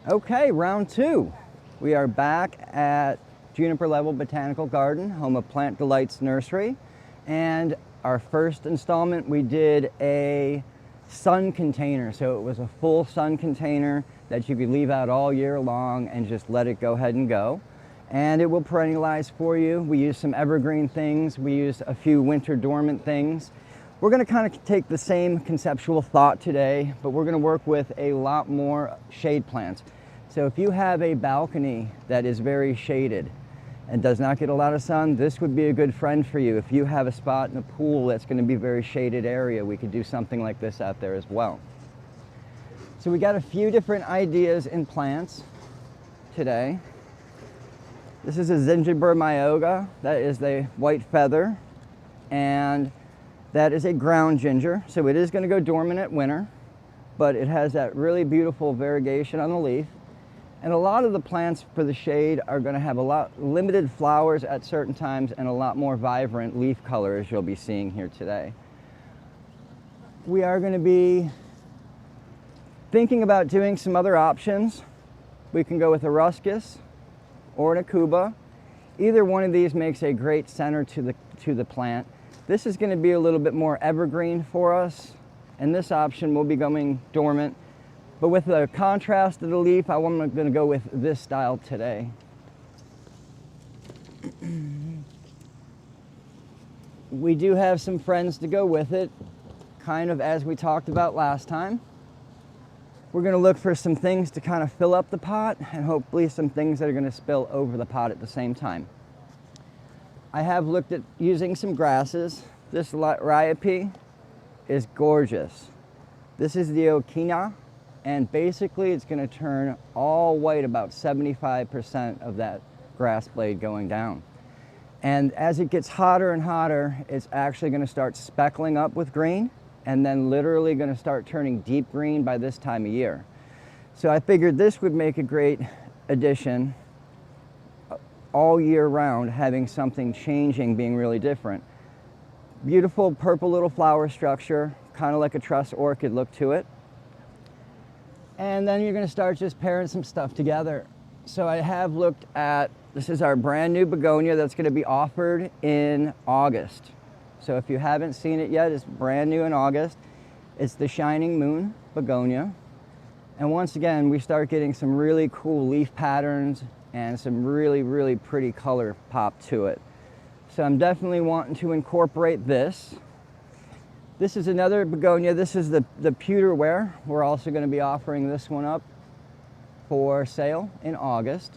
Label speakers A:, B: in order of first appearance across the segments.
A: Okay, round two. We are back at Juniper Level Botanic Garden, home of Plant Delights Nursery. And our first installment, we did a sun container. So it was a full sun container that you could leave out all year long and just let it go ahead and go. And it will perennialize for you. We used some evergreen things. We used a few winter dormant things. We're going to kind of take the same conceptual thought today, but we're going to work with a lot more shade plants. So if you have a balcony that is very shaded and does not get a lot of sun, this would be a good friend for you. If you have a spot in a pool that's going to be a very shaded area, we could do something like this out there as well. So we got a few different ideas in plants today. This is a gingerbread myoga. That is the white feather, and that is a ground ginger. So it is going to go dormant at winter, but it has that really beautiful variegation on the leaf. And a lot of the plants for the shade are going to have a lot limited flowers at certain times and a lot more vibrant leaf colors you'll be seeing here today. We are going to be thinking about doing some other options. We can go with a ruscus or an acuba. Either one of these makes a great center to the plant. This is going to be a little bit more evergreen for us, and this option will be going dormant. But with the contrast of the leaf, I'm going to go with this style today. We do have some friends to go with it, kind of as we talked about last time. We're going to look for some things to kind of fill up the pot and hopefully some things that are going to spill over the pot at the same time. I have looked at using some grasses. This ryope is gorgeous. This is the Okina, and basically it's going to turn all white about 75% of that grass blade going down. And as it gets hotter and hotter, it's actually going to start speckling up with green and then literally going to start turning deep green by this time of year. So I figured this would make a great addition all year round, having something changing, being really different. Beautiful purple little flower structure, kind of like a truss orchid look to it. And then you're going to start just pairing some stuff together. So I have looked at, this is our brand new begonia that's going to be offered in August. So if you haven't seen it yet, it's brand new in August. It's the Shining Moon begonia. And once again, we start getting some really cool leaf patterns and some really, really pretty color pop to it. So I'm definitely wanting to incorporate this. This is another begonia. This is the pewterware. We're also going to be offering this one up for sale in August.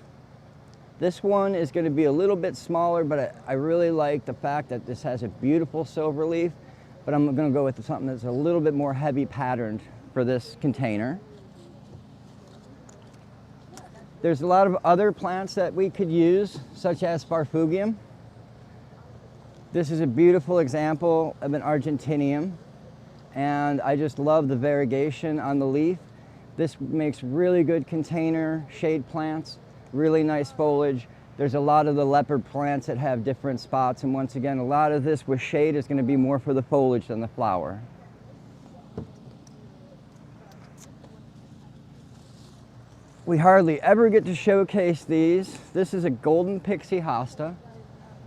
A: This one is going to be a little bit smaller, but I really like the fact that this has a beautiful silver leaf, but I'm going to go with something that's a little bit more heavy patterned for this container. There's a lot of other plants that we could use, such as Farfugium. This is a beautiful example of an Argentinium, and I just love the variegation on the leaf. This makes really good container shade plants, really nice foliage. There's a lot of the leopard plants that have different spots, and once again, a lot of this with shade is going to be more for the foliage than the flower. We hardly ever get to showcase these. This is a golden pixie hosta.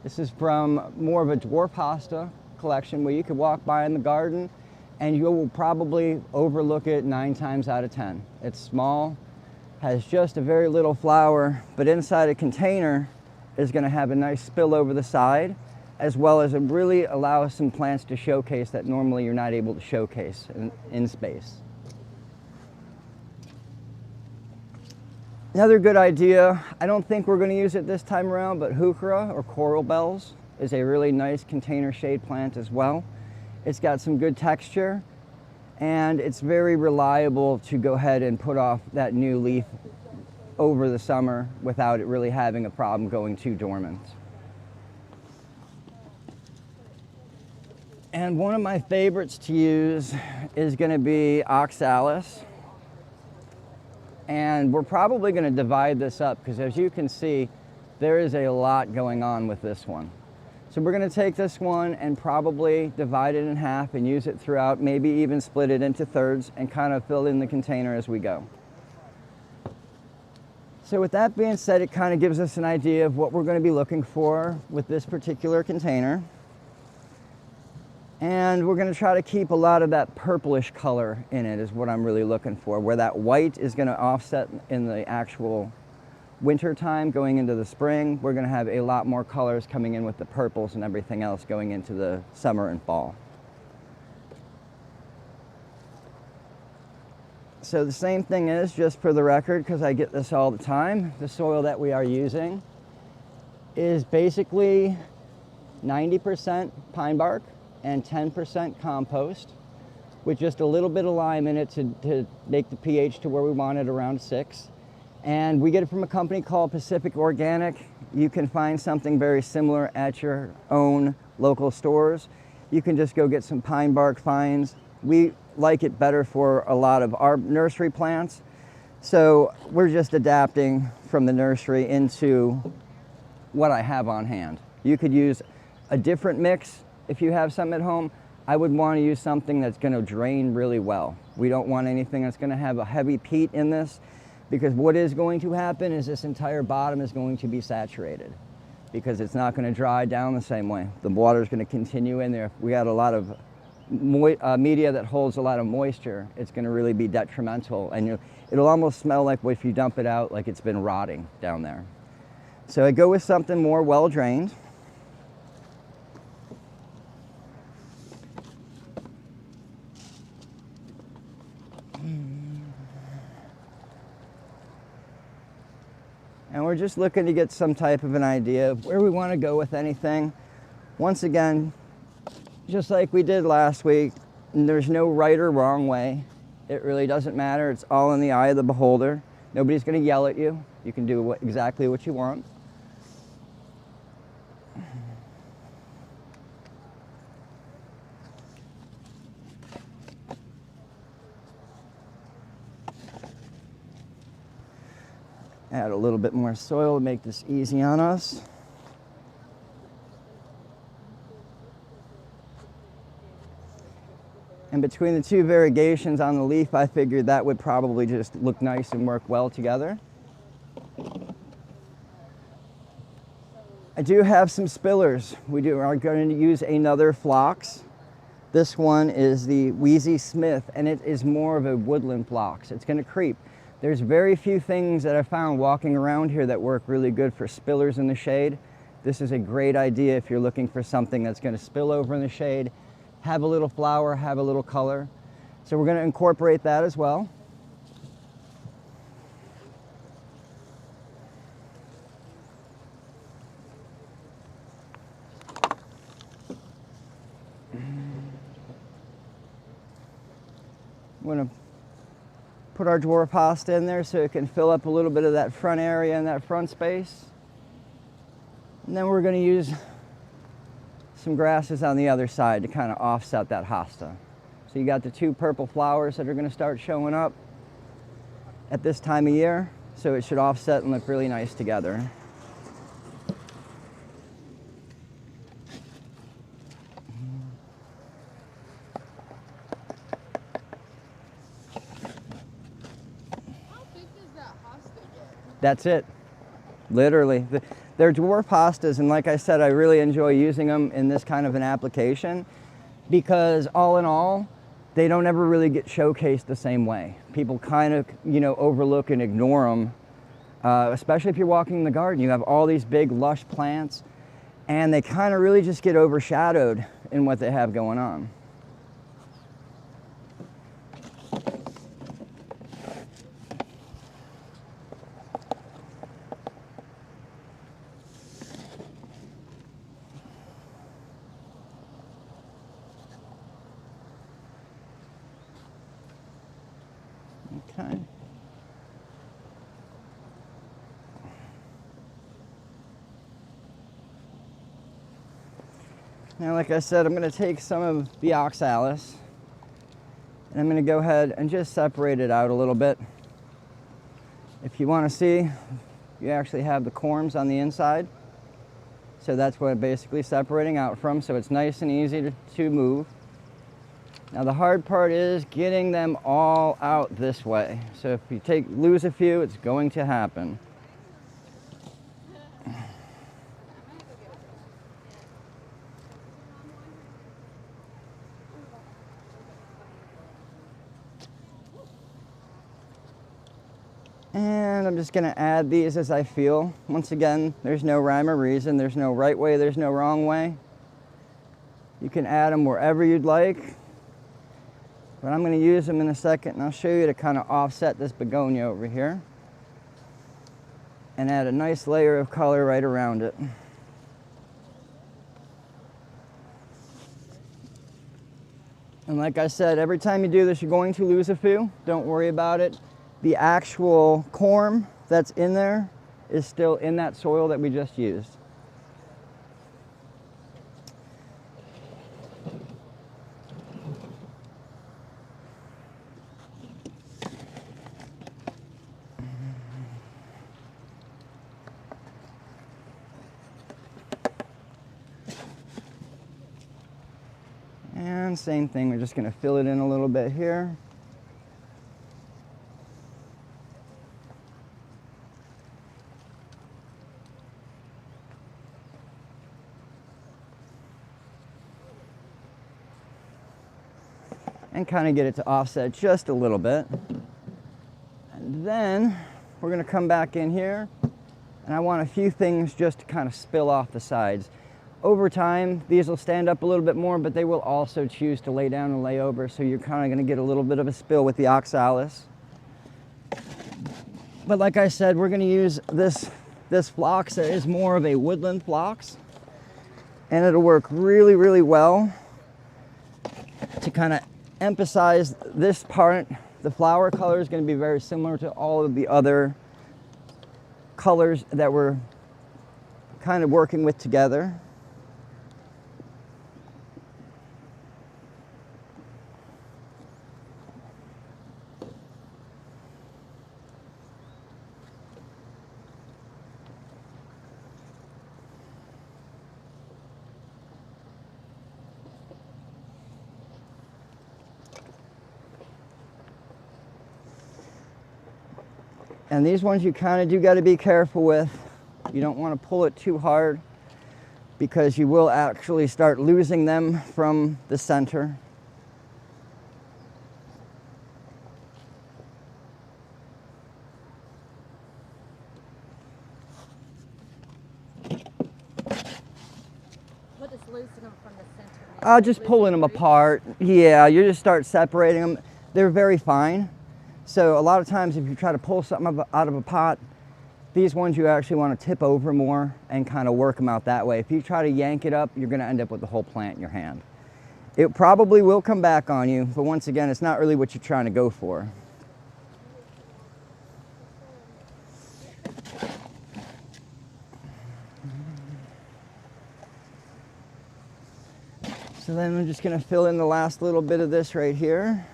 A: This is from more of a dwarf hosta collection where you could walk by in the garden and you will probably overlook it 9 times out of 10. It's small, has just a very little flower, but inside a container is going to have a nice spill over the side, as well as it really allows some plants to showcase that normally you're not able to showcase in space. Another good idea, I don't think we're going to use it this time around, but heuchera or coral bells is a really nice container shade plant as well. It's got some good texture and it's very reliable to go ahead and put off that new leaf over the summer without it really having a problem going too dormant. And one of my favorites to use is going to be oxalis. And we're probably going to divide this up because, as you can see, there is a lot going on with this one. So we're going to take this one and probably divide it in half and use it throughout, maybe even split it into thirds and kind of fill in the container as we go. So with that being said, it kind of gives us an idea of what we're going to be looking for with this particular container. And we're going to try to keep a lot of that purplish color in it is what I'm really looking for, where that white is going to offset in the actual winter time going into the spring. We're going to have a lot more colors coming in with the purples and everything else going into the summer and fall. So the same thing is, just for the record, because I get this all the time, the soil that we are using is basically 90% pine bark and 10% compost with just a little bit of lime in it to make the pH to where we want it, around 6. And we get it from a company called Pacific Organic. You can find something very similar at your own local stores. You can just go get some pine bark fines. We like it better for a lot of our nursery plants. So we're just adapting from the nursery into what I have on hand. You could use a different mix if you have some at home. I would want to use something that's going to drain really well. We don't want anything that's going to have a heavy peat in this, because what is going to happen is this entire bottom is going to be saturated because it's not going to dry down the same way. The water is going to continue in there. If we got a lot of media that holds a lot of moisture, it's going to really be detrimental, and it'll almost smell like if you dump it out, like it's been rotting down there. So I go with something more well drained. And we're just looking to get some type of an idea of where we want to go with anything. Once again, just like we did last week, there's no right or wrong way. It really doesn't matter. It's all in the eye of the beholder. Nobody's going to yell at you. You can do exactly what you want. Add a little bit more soil to make this easy on us. And between the two variegations on the leaf, I figured that would probably just look nice and work well together. I do have some spillers. We are going to use another phlox. This one is the Wheezy Smith, and it is more of a woodland phlox. It's going to creep. There's very few things that I found walking around here that work really good for spillers in the shade. This is a great idea if you're looking for something that's going to spill over in the shade, have a little flower, have a little color. So we're going to incorporate that as well. I'm going to put our dwarf hosta in there so it can fill up a little bit of that front area and that front space. And then we're going to use some grasses on the other side to kind of offset that hosta. So you got the two purple flowers that are going to start showing up at this time of year, so it should offset and look really nice together.
B: How big does that hosta get?
A: That's it, literally. They're dwarf hostas, and like I said, I really enjoy using them in this kind of an application because all in all, they don't ever really get showcased the same way. People kind of, overlook and ignore them, especially if you're walking in the garden. You have all these big, lush plants, and they kind of really just get overshadowed in what they have going on. Okay. Now, like I said, I'm going to take some of the oxalis and I'm going to go ahead and just separate it out a little bit. If you want to see, you actually have the corms on the inside. So that's what I'm basically separating out from, so it's nice and easy to move. Now the hard part is getting them all out this way. So if you lose a few, it's going to happen. And I'm just gonna add these as I feel. Once again, there's no rhyme or reason. There's no right way, there's no wrong way. You can add them wherever you'd like. But I'm gonna use them in a second, and I'll show you to kind of offset this begonia over here and add a nice layer of color right around it. And like I said, every time you do this, you're going to lose a few. Don't worry about it. The actual corm that's in there is still in that soil that we just used. And same thing, we're just going to fill it in a little bit here. And kind of get it to offset just a little bit. And then we're going to come back in here, and I want a few things just to kind of spill off the sides. Over time, these will stand up a little bit more, but they will also choose to lay down and lay over, so you're kind of going to get a little bit of a spill with the oxalis. But like I said, we're going to use this phlox that is more of a woodland phlox, and it'll work really, really well to kind of emphasize this part. The flower color is going to be very similar to all of the other colors that we're kind of working with together. And these ones you kind of do got to be careful with. You don't want to pull it too hard, because you will actually start losing them from the center.
C: What does loosen them from the center?
A: Just pulling them apart. Yeah, you just start separating them. They're very fine. So a lot of times if you try to pull something out of a pot, these ones you actually want to tip over more and kind of work them out that way. If you try to yank it up, you're going to end up with the whole plant in your hand. It probably will come back on you, but once again, it's not really what you're trying to go for. So then I'm just going to fill in the last little bit of this right here.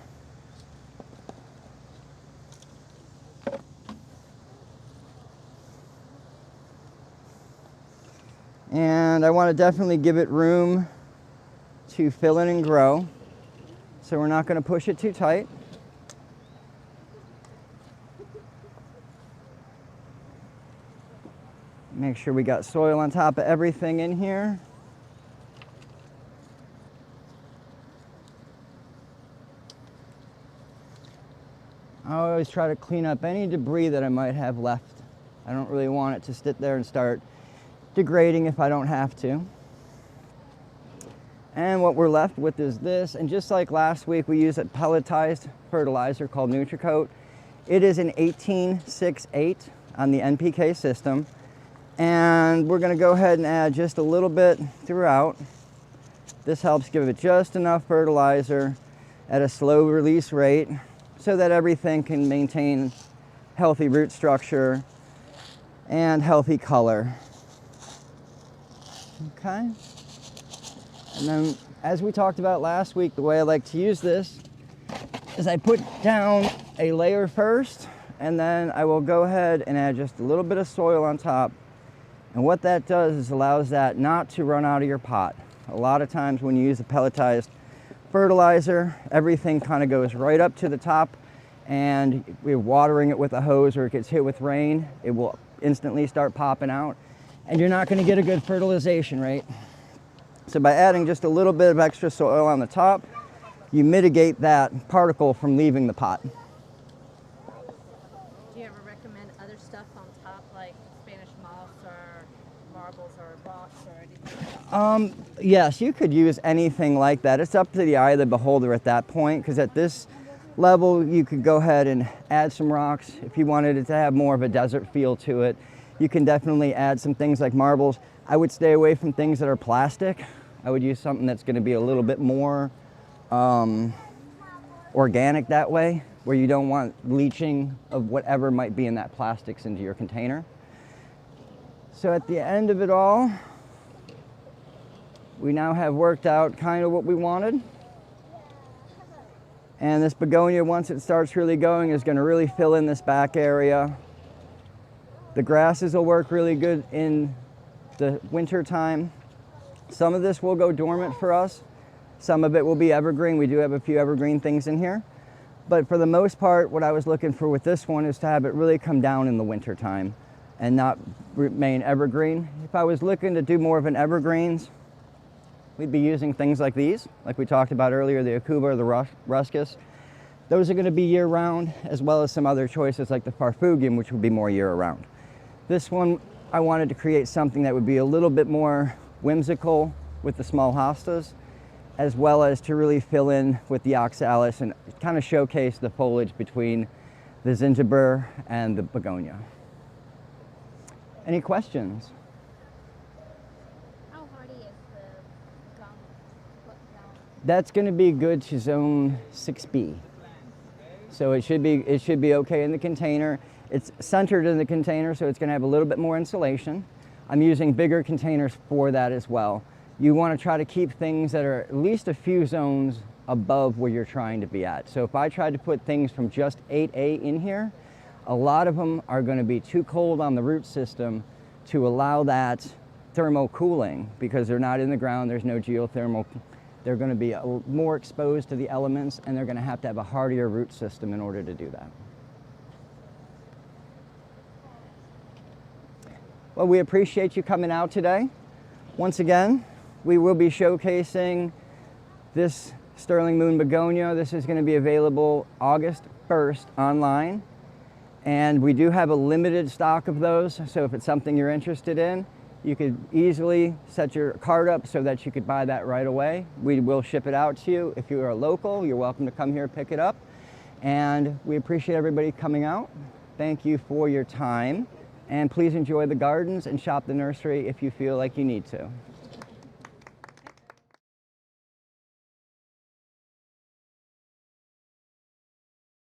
A: And I want to definitely give it room to fill in and grow. So we're not going to push it too tight. Make sure we got soil on top of everything in here. I always try to clean up any debris that I might have left. I don't really want it to sit there and start degrading if I don't have to. And what we're left with is this, and just like last week, we use a pelletized fertilizer called Nutricoat. It is an 18-6-8 on the NPK system, and we're gonna go ahead and add just a little bit throughout. This helps give it just enough fertilizer at a slow release rate so that everything can maintain healthy root structure and healthy color. Okay. And then, as we talked about last week, the way I like to use this is I put down a layer first, and then I will go ahead and add just a little bit of soil on top. And what that does is allows that not to run out of your pot. A lot of times when you use a pelletized fertilizer, everything kind of goes right up to the top, and we're watering it with a hose or it gets hit with rain, it will instantly start popping out, and you're not going to get a good fertilization rate. So by adding just a little bit of extra soil on the top, you mitigate that particle from leaving the pot.
C: Do you ever recommend other stuff on top, like Spanish moss or marbles or rocks or anything?
A: Yes, you could use anything like that. It's up to the eye of the beholder at that point, because at this level, you could go ahead and add some rocks. If you wanted it to have more of a desert feel to it, you can definitely add some things like marbles. I would stay away from things that are plastic. I would use something that's going to be a little bit more organic that way, where you don't want leaching of whatever might be in that plastics into your container. So at the end of it all, we now have worked out kind of what we wanted. And this begonia, once it starts really going, is going to really fill in this back area. The grasses will work really good in the winter time. Some of this will go dormant for us. Some of it will be evergreen. We do have a few evergreen things in here. But for the most part, what I was looking for with this one is to have it really come down in the winter time and not remain evergreen. If I was looking to do more of an evergreens, we'd be using things like these, like we talked about earlier, the Akuba or the Ruscus. Those are going to be year-round, as well as some other choices like the Farfugium, which would be more year-round. This one, I wanted to create something that would be a little bit more whimsical with the small hostas, as well as to really fill in with the oxalis and kind of showcase the foliage between the zingiber and the begonia. Any questions?
C: How hardy is the gum? What gum?
A: That's going to be good to zone 6B. So it should be okay in the container. It's centered in the container, so it's going to have a little bit more insulation. I'm using bigger containers for that as well. You want to try to keep things that are at least a few zones above where you're trying to be at. So if I tried to put things from just 8A in here, a lot of them are going to be too cold on the root system to allow that thermal cooling, because they're not in the ground, there's no geothermal. They're going to be more exposed to the elements, and they're going to have a hardier root system in order to do that. Well, we appreciate you coming out today. Once again, we will be showcasing this Sterling Moon Begonia. This is going to be available August 1st online. And we do have a limited stock of those, so if it's something you're interested in, you could easily set your card up so that you could buy that right away. We will ship it out to you. If you are local, you're welcome to come here, pick it up. And we appreciate everybody coming out. Thank you for your time. And please enjoy the gardens and shop the nursery if you feel like you need to.